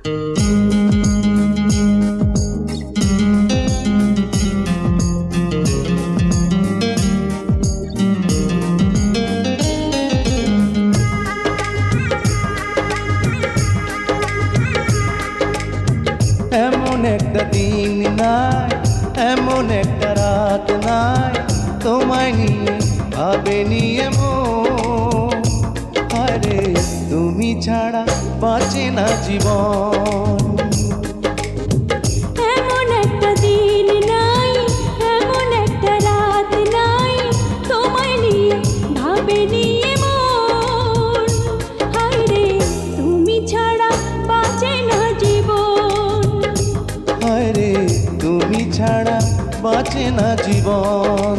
এমন একটা দিন নাই, এমন একটা রাত নাই, তোমায় নিয়ে ভাবে নিয়ে মন। আরে তুমি ছাড়া বাঁচে না জীবন। এমন একটা দিন নাই, এমন একটা রাত নাই, তোমায় নিয়ে ভাবে নিয়ে মন। হায়রে তুমি ছাড়া বাঁচে না জীবন। আরে তুমি ছাড়া বাঁচে না জীবন।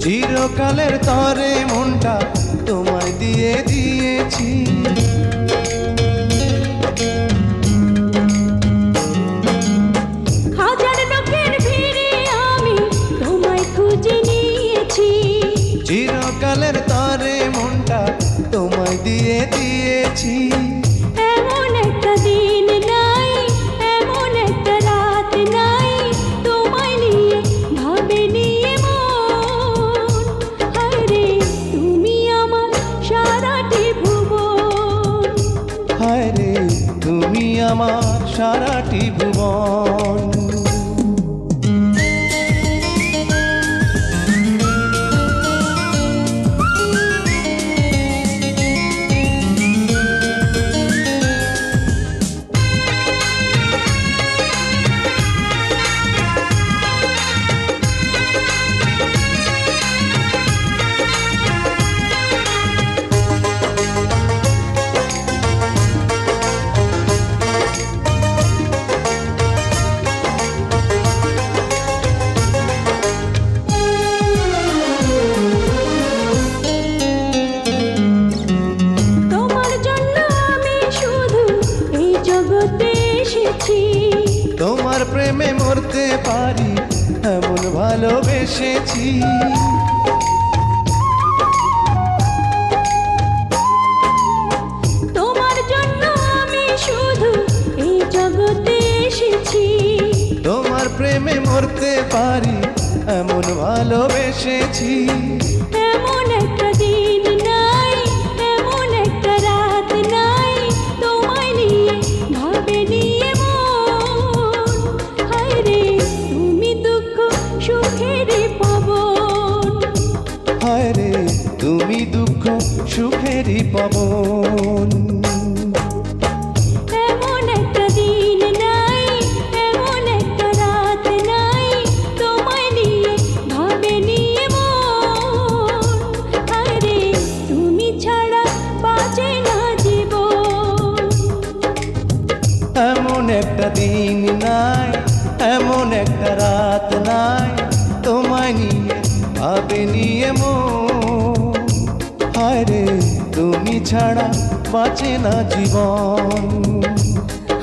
চিরকালের তরে মনটা তোমায় দিয়ে দিয়েছি। হাজার লোকের ভিড়ে আমি তোমায় খুঁজে নিয়েছি। চিরকালের তরে মনটা তোমায় দিয়ে দিয়েছি। এমন একটা দিন নাই, এমন একটা রাত নাই, তোমায় নিয়ে ভাবে নিয়ে মন। হায়রে তুমি আমার সারাটি ভুবন। হায়রে তুমি আমার সারাটি ভুবন। তোমার প্রেমে মরতে পারি এমন ভালোবেসেছি। তোমার জন্য আমি শুধু এই জগতে এসেছি। তোমার প্রেমে মরতে পারি এমন ভালোবেসেছি। এমন একটা দিন নাই, এমন একটা রাত নাই, তোমায় নিয়ে ভাবে নিয়ে মন। হায়রে তুমি দুঃখ সুখেরই পাবন। হায়রে তুমি দুঃখ সুখেরই পাবন। এমন একটা দিন নাই, এমন একটা রাত নাই, তোমায় নিয়ে ভাবে নিয়ে মন। হায়রে তুমি ছাড়া বাঁচে না জীবন। এমন একটা দিন নাই, এমন একটা রাত নাই, তোমায় নিয়ে ভাবে নিয়ে মন। হায়রে তুমি ছাড়া বাঁচে না জীবন।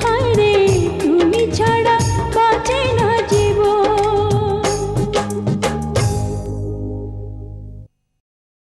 হায়রে তুমি ছাড়া